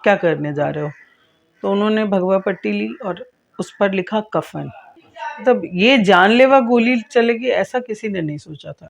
क्या करने जा रहे हो? तो उन्होंने भगवा पट्टी ली और उस पर लिखा कफन। मतलब ये जानलेवा गोली चलेगी ऐसा किसी ने नहीं सोचा था।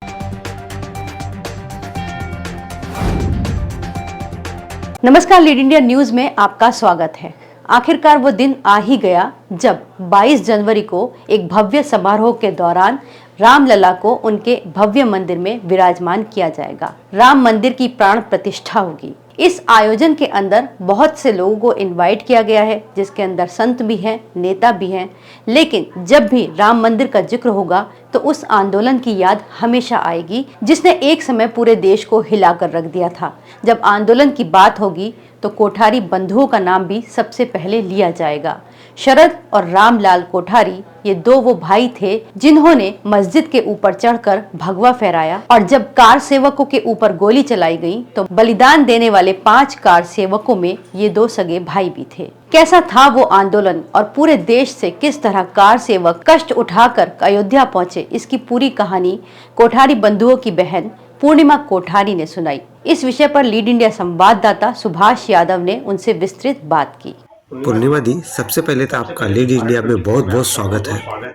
नमस्कार, लीड इंडिया न्यूज में आपका स्वागत है। आखिरकार वो दिन आ ही गया जब 22 जनवरी को एक भव्य समारोह के दौरान रामलला को उनके भव्य मंदिर में विराजमान किया जाएगा। राम मंदिर की प्राण प्रतिष्ठा होगी। इस आयोजन के अंदर बहुत से लोगों को इनवाइट किया गया है, जिसके अंदर संत भी हैं, नेता भी हैं। लेकिन जब भी राम मंदिर का जिक्र होगा तो उस आंदोलन की याद हमेशा आएगी जिसने एक समय पूरे देश को हिलाकर रख दिया था। जब आंदोलन की बात होगी तो कोठारी बंधुओं का नाम भी सबसे पहले लिया जाएगा। शरद और रामलाल कोठारी ये दो वो भाई थे जिन्होंने मस्जिद के ऊपर चढ़कर भगवा फहराया, और जब कार सेवकों के ऊपर गोली चलाई गई तो बलिदान देने वाले 5 कार सेवकों में ये 2 सगे भाई भी थे। कैसा था वो आंदोलन और पूरे देश से किस तरह कार सेवक कष्ट उठाकर अयोध्या पहुंचे, इसकी पूरी कहानी कोठारी बंधुओं की बहन पूर्णिमा कोठारी ने सुनाई। इस विषय पर लीड इंडिया संवाददाता सुभाष यादव ने उनसे विस्तृत बात की। पूर्णिमा दी, सबसे पहले तो आपका लीड इंडिया में बहुत बहुत स्वागत है।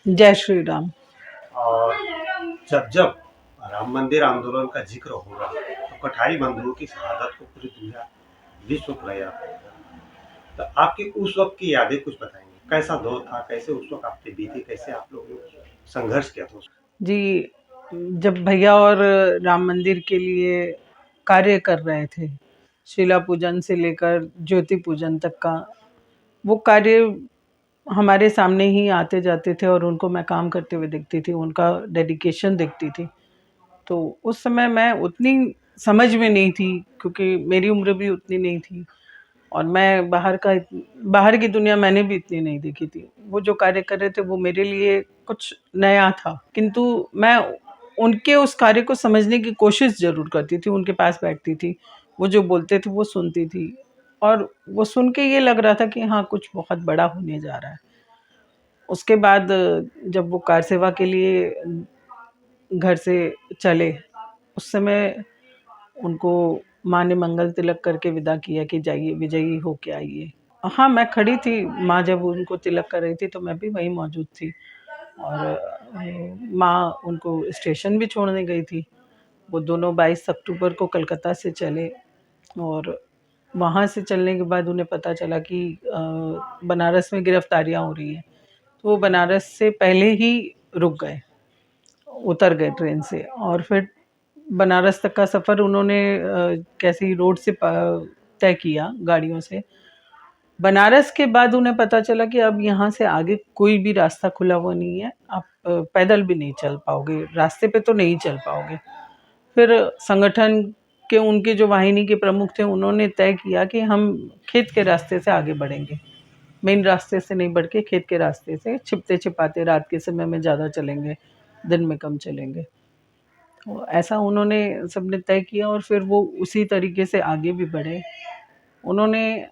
जय श्री राम। और जब जब राम मंदिर आंदोलन का जिक्र होगा तो कोठारी बंधुओं की शहादत को पूरी दुनिया विश्व को याद करेगा। तो आपकी उस वक्त की यादें कुछ बताएंगे, कैसा दौर था, कैसे उस वक्त आपने बीती, कैसे आप लोगों ने संघर्ष किया था? जी, जब भैया और राम मंदिर के लिए कार्य कर रहे थे, शिला पूजन से लेकर ज्योति पूजन तक का, वो कार्य हमारे सामने ही आते जाते थे और उनको मैं काम करते हुए देखती थी, उनका डेडिकेशन देखती थी। तो उस समय मैं उतनी समझ में नहीं थी क्योंकि मेरी उम्र भी उतनी नहीं थी और मैं बाहर की दुनिया मैंने भी इतनी नहीं देखी थी। वो जो कार्य कर रहे थे वो मेरे लिए कुछ नया था, किंतु मैं उनके उस कार्य को समझने की कोशिश ज़रूर करती थी, उनके पास बैठती थी, वो जो बोलते थे वो सुनती थी और वो सुन के ये लग रहा था कि हाँ, कुछ बहुत बड़ा होने जा रहा है। उसके बाद जब वो कार सेवा के लिए घर से चले, उस समय उनको माँ ने मंगल तिलक करके विदा किया कि जाइए, विजयी होके आइए। हाँ, मैं खड़ी थी, माँ जब उनको तिलक कर रही थी तो मैं भी वहीं मौजूद थी और माँ उनको स्टेशन भी छोड़ने गई थी। वो दोनों 22 अक्टूबर को कलकत्ता से चले और वहाँ से चलने के बाद उन्हें पता चला कि बनारस में गिरफ्तारियाँ हो रही हैं, तो वो बनारस से पहले ही रुक गए, उतर गए ट्रेन से और फिर बनारस तक का सफ़र उन्होंने कैसी रोड से तय किया गाड़ियों से। बनारस के बाद उन्हें पता चला कि अब यहाँ से आगे कोई भी रास्ता खुला हुआ नहीं है, आप पैदल भी नहीं चल पाओगे, रास्ते पे तो नहीं चल पाओगे। फिर संगठन के उनके जो वाहिनी के प्रमुख थे उन्होंने तय किया कि हम खेत के रास्ते से आगे बढ़ेंगे, मेन रास्ते से नहीं बढ़ के खेत के रास्ते से छिपते छिपाते रात के समय में ज़्यादा चलेंगे, दिन में कम चलेंगे। तो ऐसा उन्होंने सबने तय किया और फिर वो उसी तरीके से आगे भी बढ़े। उन्होंने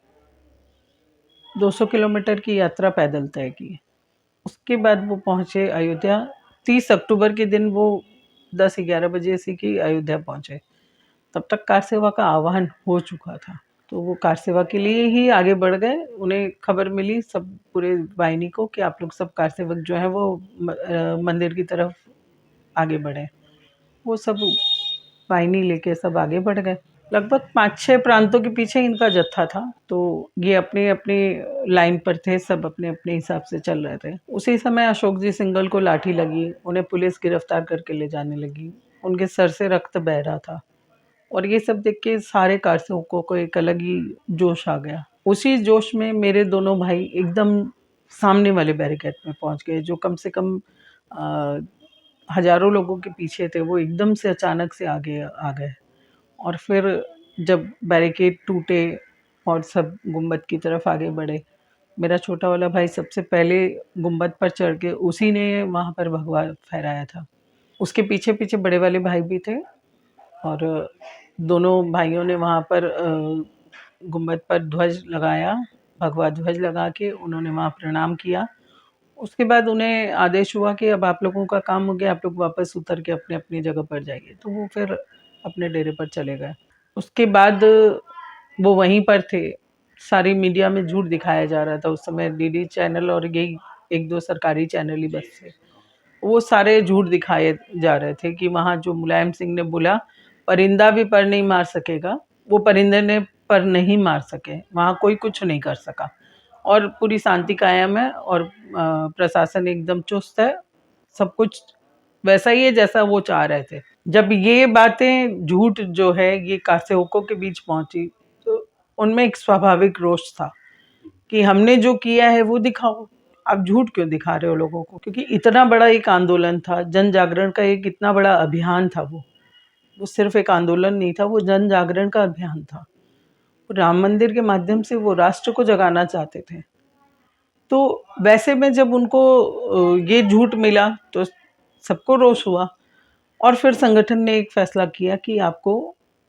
200 किलोमीटर की यात्रा पैदल तय की। उसके बाद वो पहुँचे अयोध्या। 30 अक्टूबर के दिन वो 10-11 बजे से कि अयोध्या पहुँचे। तब तक कार सेवा का आह्वान हो चुका था, तो वो कार सेवा के लिए ही आगे बढ़ गए। उन्हें खबर मिली सब पूरे वाहिनी को कि आप लोग सब कार सेवक जो हैं वो मंदिर की तरफ आगे बढ़े। वो सब वाहिनी लेके सब आगे बढ़ गए। लगभग 5-6 प्रांतों के पीछे इनका जत्था था, तो ये अपने अपने लाइन पर थे, सब अपने अपने हिसाब से चल रहे थे। उसी समय अशोक जी सिंघल को लाठी लगी, उन्हें पुलिस गिरफ्तार करके ले जाने लगी, उनके सर से रक्त बह रहा था और ये सब देख के सारे कार सेवकों को एक अलग ही जोश आ गया। उसी जोश में मेरे दोनों भाई एकदम सामने वाले बैरिकेड में पहुंच गए, जो कम से कम हज़ारों लोगों के पीछे थे, वो एकदम से अचानक से आगे आ गए और फिर जब बैरिकेड टूटे और सब गुंबद की तरफ आगे बढ़े, मेरा छोटा वाला भाई सबसे पहले गुंबद पर चढ़ के उसी ने वहाँ पर भगवा फहराया था। उसके पीछे पीछे बड़े वाले भाई भी थे और दोनों भाइयों ने वहाँ पर गुंबद पर ध्वज लगाया, भगवा ध्वज लगा के उन्होंने वहाँ प्रणाम किया। उसके बाद उन्हें आदेश हुआ कि अब आप लोगों का काम हो गया, आप लोग वापस उतर के अपनी अपनी जगह पर जाइए। तो वो फिर अपने डेरे पर चले गए। उसके बाद वो वहीं पर थे। सारी मीडिया में झूठ दिखाया जा रहा था उस समय, डीडी चैनल और यही एक दो सरकारी चैनल ही बस थे। वो सारे झूठ दिखाए जा रहे थे कि वहाँ जो मुलायम सिंह ने बोला परिंदा भी पर नहीं मार सकेगा, वो परिंदे ने पर नहीं मार सके, वहाँ कोई कुछ नहीं कर सका और पूरी शांति कायम है और प्रशासन एकदम चुस्त है, सब कुछ वैसा ही है जैसा वो चाह रहे थे। जब ये बातें झूठ जो है ये कारसेवकों के बीच पहुंची तो उनमें एक स्वाभाविक रोष था कि हमने जो किया है वो दिखाओ, आप झूठ क्यों दिखा रहे हो लोगों को, क्योंकि इतना बड़ा एक आंदोलन था, जन जागरण का एक इतना बड़ा अभियान था। वो सिर्फ एक आंदोलन नहीं था, वो जन जागरण का अभियान था। राम मंदिर के माध्यम से वो राष्ट्र को जगाना चाहते थे। तो वैसे में जब उनको ये झूठ मिला तो सबको रोष हुआ और फिर संगठन ने एक फैसला किया कि आपको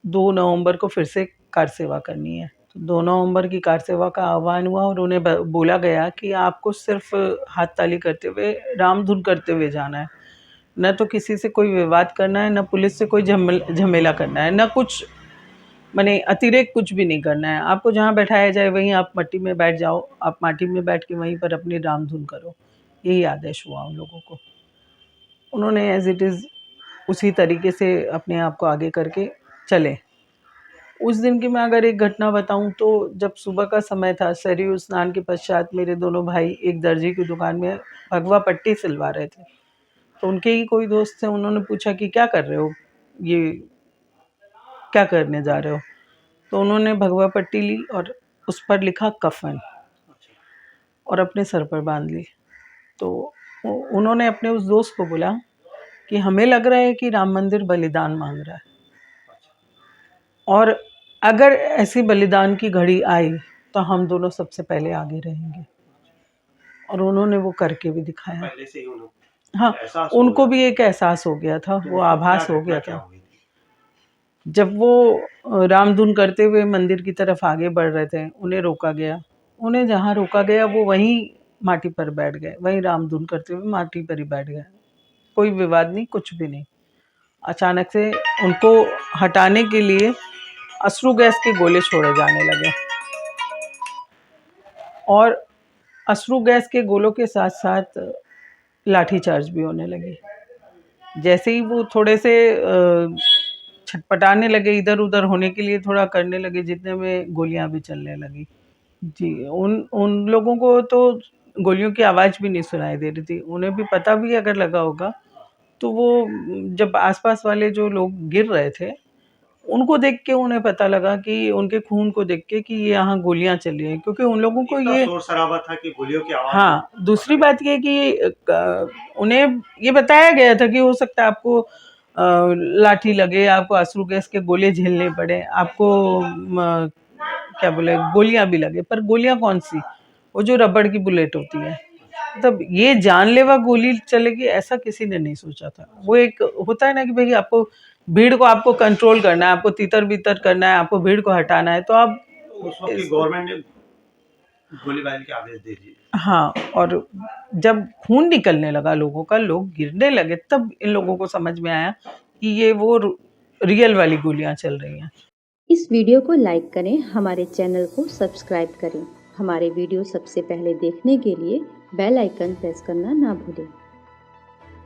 2 नवंबर को फिर से कार सेवा करनी है। तो 2 नवंबर की कार सेवा का आह्वान हुआ और उन्हें बोला गया कि आपको सिर्फ हाथ ताली करते हुए राम धुन करते हुए जाना है, न तो किसी से कोई विवाद करना है, न पुलिस से कोई झमेला करना है, न कुछ माने अतिरेक कुछ भी नहीं करना है। आपको जहाँ बैठाया जाए वहीं आप मट्टी में बैठ जाओ, आप माटी में बैठ के वहीं पर अपनी राम धुन करो। यही आदेश हुआ उन लोगों को। उन्होंने एज इट इज़ उसी तरीके से अपने आप को आगे करके चले। उस दिन की मैं अगर एक घटना बताऊं तो जब सुबह का समय था, सरयू स्नान के पश्चात मेरे दोनों भाई एक दर्जी की दुकान में भगवा पट्टी सिलवा रहे थे। तो उनके ही कोई दोस्त थे, उन्होंने पूछा कि क्या कर रहे हो, ये क्या करने जा रहे हो। तो उन्होंने भगवा पट्टी ली और उस पर लिखा कफन और अपने सर पर बांध ली। तो उन्होंने अपने उस दोस्त को बोला कि हमें लग रहा है कि राम मंदिर बलिदान मांग रहा है और अगर ऐसी बलिदान की घड़ी आई तो हम दोनों सबसे पहले आगे रहेंगे। और उन्होंने वो करके भी दिखाया। पहले से ही उन्होंने हाँ, उनको भी एक एहसास हो गया था, वो आभास हो गया था। जब वो रामधुन करते हुए मंदिर की तरफ आगे बढ़ रहे थे, उन्हें रोका गया। उन्हें जहाँ रोका गया वो वहीं माटी पर बैठ गए, वहीं रामधुन करते हुए माटी पर ही बैठ गए। कोई विवाद नहीं, कुछ भी नहीं। अचानक से उनको हटाने के लिए अश्रु गैस के गोले छोड़े जाने लगे और अश्रु गैस के गोलों के साथ साथ लाठीचार्ज भी होने लगे। जैसे ही वो थोड़े से छटपटाने लगे, इधर उधर होने के लिए थोड़ा करने लगे, जितने में गोलियां भी चलने लगी। जी, उन लोगों को तो गोलियों की आवाज़ भी नहीं सुनाई दे रही थी। उन्हें भी पता भी अगर लगा होगा तो वो जब आसपास वाले जो लोग गिर रहे थे उनको देख के उन्हें पता लगा कि उनके खून को देख के कि ये यहाँ गोलियां चल रही हैं, क्योंकि उन लोगों को ये शोर शराबा था कि गोलियों की आवाज। हाँ, दूसरी बात ये कि उन्हें ये बताया गया था कि हो सकता है आपको लाठी लगे, आपको अश्रु गैस के गोले झेलने पड़े, आपको क्या बोले गोलियां भी लगे, पर गोलियां कौन सी, वो जो रबड़ की बुलेट होती है। मतलब ये जानलेवा गोली चलेगी ऐसा किसी ने नहीं सोचा था। वो एक होता है ना कि भाई आपको भीड़ को आपको कंट्रोल करना है, आपको तितर बितर करना है, आपको भीड़ को हटाना है, तो आप उस वक्त की गवर्नमेंट ने गोलीबारी के आदेश दे दिए। हाँ, और जब खून निकलने लगा लोगों का, लोग गिरने लगे, तब इन लोगों को समझ में आया कि ये वो रियल वाली गोलियां चल रही हैं। इस वीडियो को लाइक करें, हमारे चैनल को सब्सक्राइब करें। हमारे वीडियो सबसे पहले देखने के लिए बेल आइकन प्रेस करना ना भूलें।